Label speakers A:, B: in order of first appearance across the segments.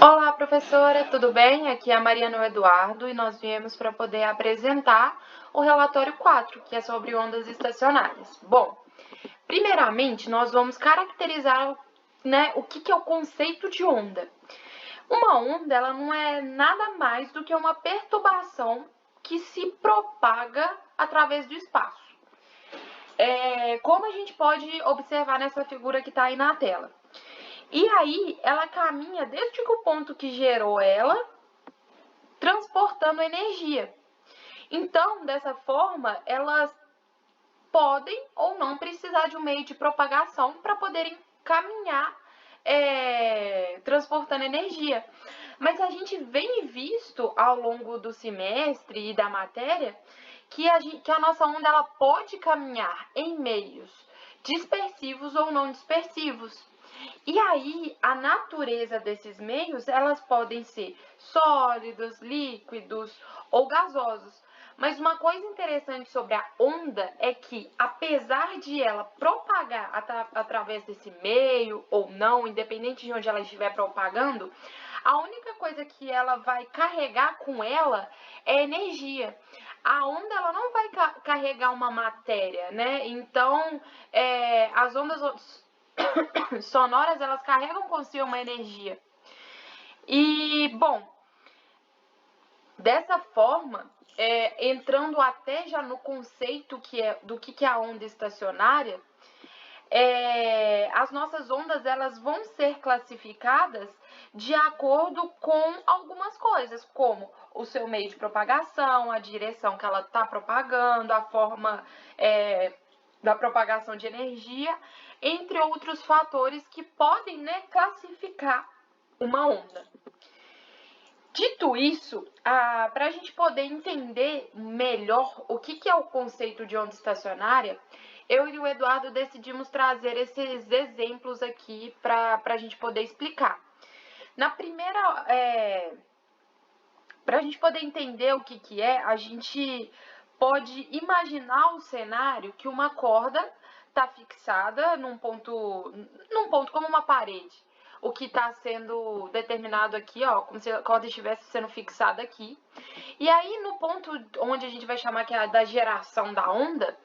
A: Olá, professora, tudo bem? Aqui é a Mariana Eduardo e nós viemos para poder apresentar o relatório 4, que é sobre ondas estacionárias. Bom, primeiramente, nós vamos caracterizar, o que é o conceito de onda. Uma onda, ela não é nada mais do que uma perturbação que se propaga através do espaço. Como a gente pode observar nessa figura que está aí na tela. E aí, ela caminha desde o ponto que gerou ela, transportando energia. Então, dessa forma, elas podem ou não precisar de um meio de propagação para poderem caminhar transportando energia. Mas a gente vem visto ao longo do semestre e da matéria que a nossa onda ela pode caminhar em meios dispersivos ou não dispersivos. E aí, a natureza desses meios, elas podem ser sólidos, líquidos ou gasosos. Mas uma coisa interessante sobre a onda é que, apesar de ela propagar através desse meio ou não, independente de onde ela estiver propagando, a única coisa que ela vai carregar com ela é energia. A onda ela não vai carregar uma matéria, né? Então, as ondas sonoras, elas carregam consigo uma energia. E, bom, dessa forma, entrando até já no conceito do que é a onda estacionária, as nossas ondas elas vão ser classificadas de acordo com algumas coisas, como o seu meio de propagação, a direção que ela está propagando, a forma da propagação de energia, entre outros fatores que podem classificar uma onda. Dito isso, para a gente poder entender melhor o que é o conceito de onda estacionária, eu e o Eduardo decidimos trazer esses exemplos aqui para a gente poder explicar. Na primeira, para a gente poder entender o que é, a gente pode imaginar o cenário que uma corda está fixada num ponto como uma parede. O que está sendo determinado aqui, ó, como se a corda estivesse sendo fixada aqui. E aí, no ponto onde a gente vai chamar que é da geração da onda,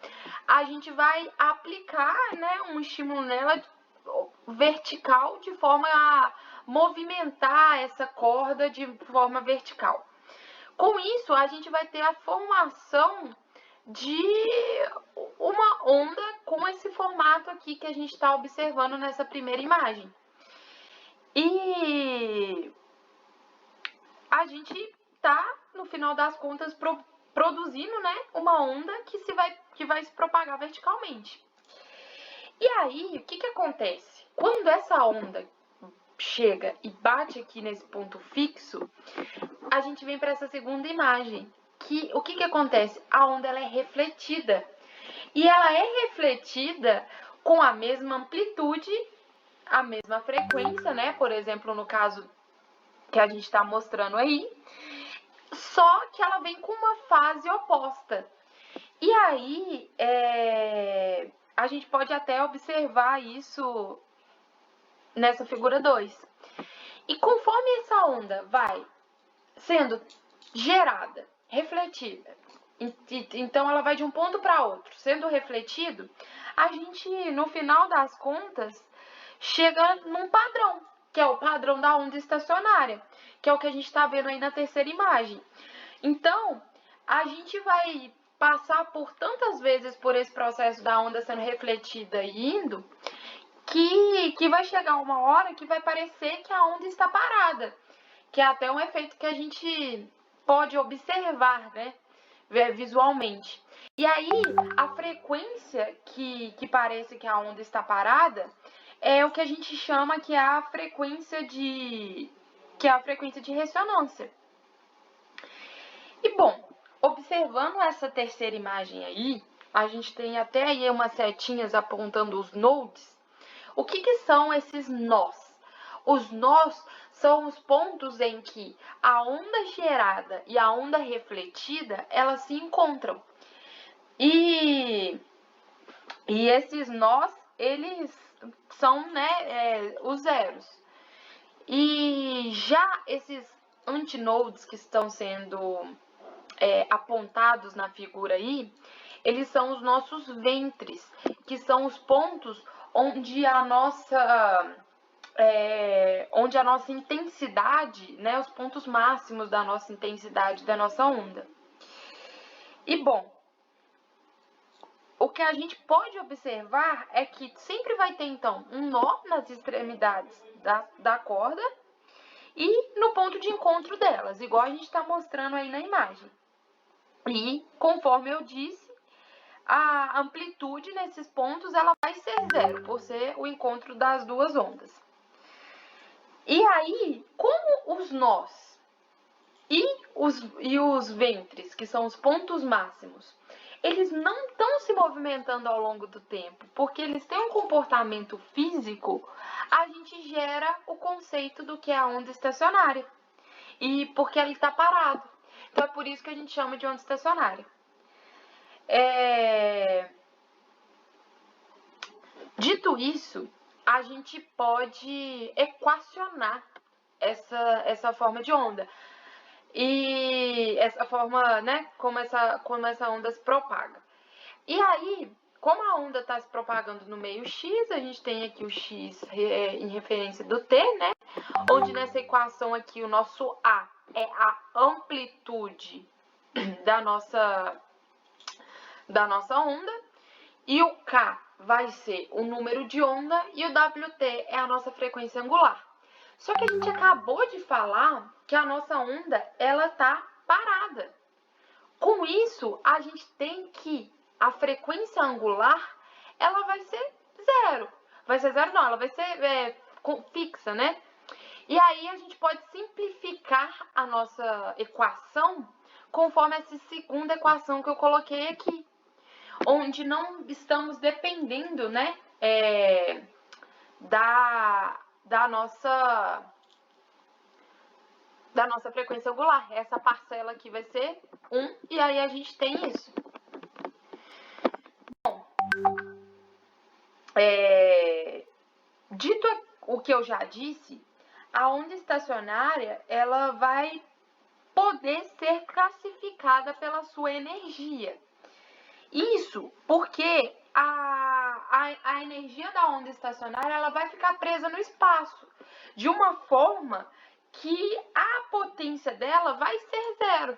A: a gente vai aplicar, um estímulo nela vertical de forma a movimentar essa corda de forma vertical. Com isso, a gente vai ter a formação de uma onda com esse formato aqui que a gente está observando nessa primeira imagem. E a gente está, no final das contas, produzindo, uma onda que vai se propagar verticalmente. E aí, o que acontece? Quando essa onda chega e bate aqui nesse ponto fixo, a gente vem para essa segunda imagem. O que acontece? A onda ela é refletida. E ela é refletida com a mesma amplitude, a mesma frequência, Por exemplo, no caso que a gente está mostrando aí, só que ela vem com uma fase oposta. E aí, a gente pode até observar isso nessa figura 2. E conforme essa onda vai sendo gerada, refletida, então ela vai de um ponto para outro, sendo refletido, a gente, no final das contas, chega num padrão, que é o padrão da onda estacionária, que é o que a gente está vendo aí na terceira imagem. Então, a gente vai passar por tantas vezes por esse processo da onda sendo refletida e indo, que vai chegar uma hora que vai parecer que a onda está parada, que é até um efeito que a gente pode observar, visualmente. E aí, a frequência que parece que a onda está parada é o que a gente chama que é a frequência de ressonância. E bom, observando essa terceira imagem aí, a gente tem até aí umas setinhas apontando os nodes. O que são esses nós? Os nós são os pontos em que a onda gerada e a onda refletida, elas se encontram. E esses nós, eles são os zeros. E já esses antinodes que estão sendo apontados na figura aí, eles são os nossos ventres, que são os pontos onde a nossa intensidade, né, os pontos máximos da nossa intensidade da nossa onda. E bom, o que a gente pode observar é que sempre vai ter então um nó nas extremidades da corda e no ponto de encontro delas, igual a gente está mostrando aí na imagem. E conforme eu disse, a amplitude nesses pontos ela vai ser zero, por ser o encontro das duas ondas. E aí, como os nós e os ventres, que são os pontos máximos, eles não estão se movimentando ao longo do tempo, porque eles têm um comportamento físico, a gente gera o conceito do que é a onda estacionária. E porque ele está parado. Então é por isso que a gente chama de onda estacionária. Dito isso, a gente pode equacionar essa forma de onda. E essa forma, né, como essa onda se propaga. E aí, como a onda está se propagando no meio x, a gente tem aqui o x em referência do t, né? Onde nessa equação aqui o nosso A é a amplitude da nossa onda, e o K vai ser o número de onda e o WT é a nossa frequência angular. Só que a gente acabou de falar que a nossa onda, ela está parada. Com isso, a gente tem que a frequência angular, ela vai ser zero. Vai ser zero não, ela vai ser fixa, né? E aí a gente pode simplificar a nossa equação conforme essa segunda equação que eu coloquei aqui, onde não estamos dependendo, né, da nossa frequência angular. Essa parcela aqui vai ser 1, e aí a gente tem isso. Bom, dito o que eu já disse, a onda estacionária, ela vai poder ser classificada pela sua energia. Isso porque a energia da onda estacionária, ela vai ficar presa no espaço, de uma forma que a potência dela vai ser zero.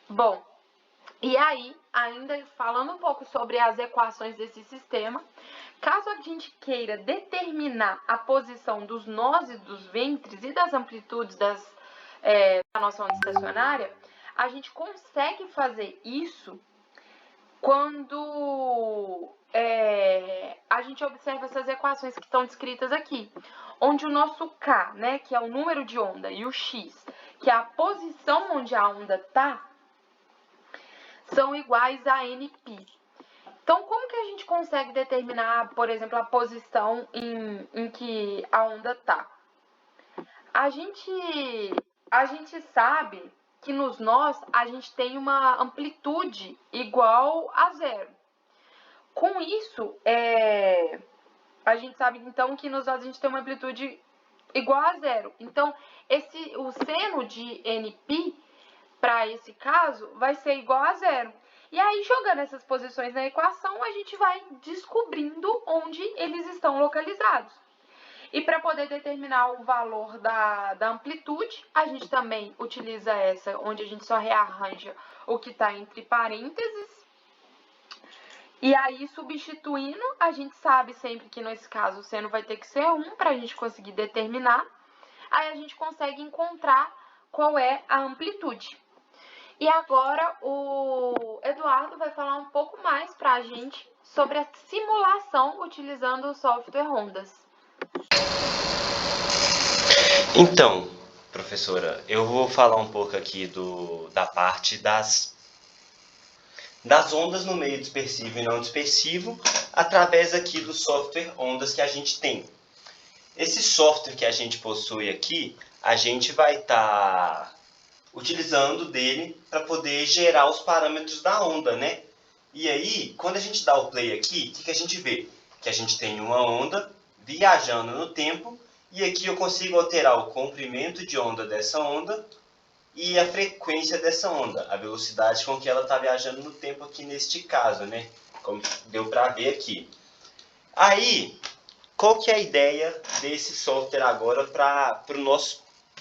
A: Bom, e aí, ainda falando um pouco sobre as equações desse sistema, caso a gente queira determinar a posição dos nós e dos ventres e das amplitudes da nossa onda estacionária, a gente consegue fazer isso quando a gente observa essas equações que estão descritas aqui, onde o nosso K, né, que é o número de onda, e o X, que é a posição onde a onda está, são iguais a Nπ. Então, como que a gente consegue determinar, por exemplo, a posição em que a onda está? A gente sabe que nos nós a gente tem uma amplitude igual a zero. Com isso, a gente sabe então que nos nós a gente tem uma amplitude igual a zero. Então, o seno de Nπ, para esse caso, vai ser igual a zero. E aí, jogando essas posições na equação, a gente vai descobrindo onde eles estão localizados. E para poder determinar o valor da amplitude, a gente também utiliza essa, onde a gente só rearranja o que está entre parênteses. E aí, substituindo, a gente sabe sempre que nesse caso o seno vai ter que ser 1 para a gente conseguir determinar. Aí a gente consegue encontrar qual é a amplitude. E agora o Eduardo vai falar um pouco mais para a gente sobre a simulação utilizando o software Ondas.
B: Então, professora, eu vou falar um pouco aqui da parte das ondas no meio dispersivo e não dispersivo, através aqui do software Ondas que a gente tem. Esse software que a gente possui aqui, a gente vai estar utilizando dele para poder gerar os parâmetros da onda, né? E aí, quando a gente dá o play aqui, o que a gente vê? que a gente tem uma onda viajando no tempo, e aqui eu consigo alterar o comprimento de onda dessa onda e a frequência dessa onda, a velocidade com que ela está viajando no tempo aqui neste caso, né? Como deu para ver aqui. Aí, qual que é a ideia desse software agora para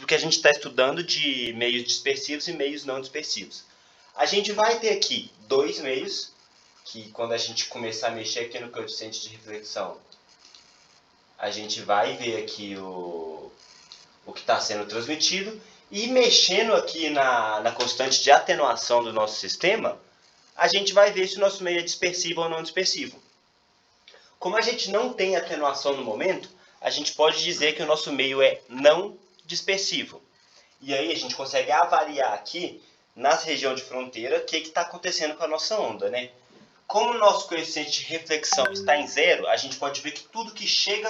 B: o que a gente está estudando de meios dispersivos e meios não dispersivos? A gente vai ter aqui dois meios, que quando a gente começar a mexer aqui no coeficiente de reflexão, a gente vai ver aqui o que está sendo transmitido, e mexendo aqui na constante de atenuação do nosso sistema, a gente vai ver se o nosso meio é dispersivo ou não dispersivo. Como a gente não tem atenuação no momento, a gente pode dizer que o nosso meio é não dispersivo. E aí a gente consegue avaliar aqui, na região de fronteira, o que está acontecendo com a nossa onda, né? Como o nosso coeficiente de reflexão está em zero, a gente pode ver que tudo que chega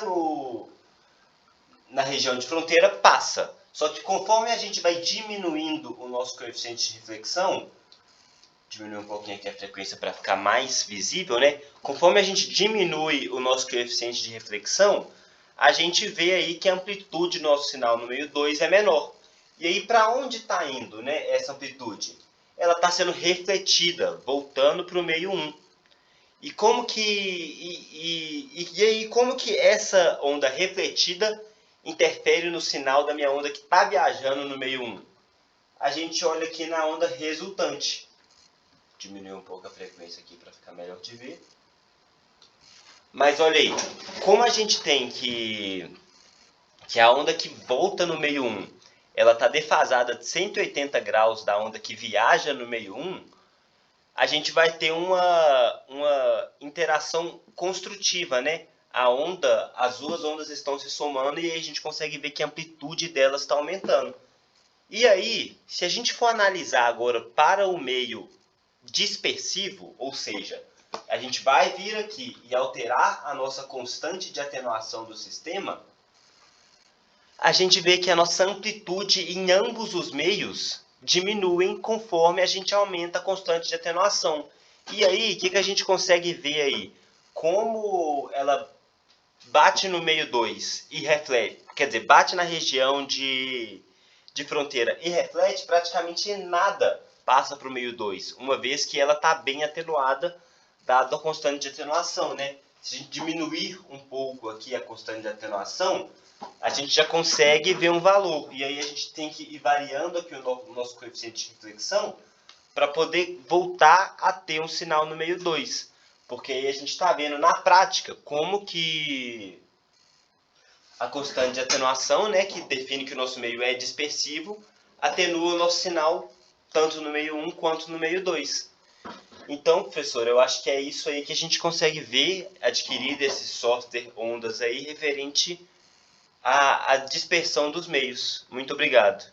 B: na região de fronteira passa. Só que conforme a gente vai diminuindo o nosso coeficiente de reflexão, diminuir um pouquinho aqui a frequência para ficar mais visível, né? Conforme a gente diminui o nosso coeficiente de reflexão, a gente vê aí que a amplitude do nosso sinal no meio 2 é menor. E aí para onde está indo, né, essa amplitude? Ela está sendo refletida, voltando para o meio 1. E como que essa onda refletida interfere no sinal da minha onda que está viajando no meio 1? A gente olha aqui na onda resultante. Diminuir um pouco a frequência aqui para ficar melhor de ver. Mas olha aí, como a gente tem que a onda que volta no meio 1, ela está defasada de 180 graus da onda que viaja no meio 1, a gente vai ter uma interação construtiva, né? As duas ondas estão se somando e aí a gente consegue ver que a amplitude delas está aumentando. E aí, se a gente for analisar agora para o meio dispersivo, ou seja, a gente vai vir aqui e alterar a nossa constante de atenuação do sistema, a gente vê que a nossa amplitude em ambos os meios diminuem conforme a gente aumenta a constante de atenuação. E aí, o que a gente consegue ver aí? Como ela bate no meio 2 e reflete, quer dizer, bate na região de fronteira e reflete, praticamente nada passa para o meio 2, uma vez que ela está bem atenuada, dado a constante de atenuação, né? Se a gente diminuir um pouco aqui a constante de atenuação, a gente já consegue ver um valor. E aí a gente tem que ir variando aqui o nosso coeficiente de reflexão para poder voltar a ter um sinal no meio 2. Porque aí a gente está vendo na prática como que a constante de atenuação, né, que define que o nosso meio é dispersivo, atenua o nosso sinal tanto no meio 1 quanto no meio 2. Então, professor, eu acho que é isso aí que a gente consegue ver, adquirir desse software ondas aí referente à dispersão dos meios. Muito obrigado.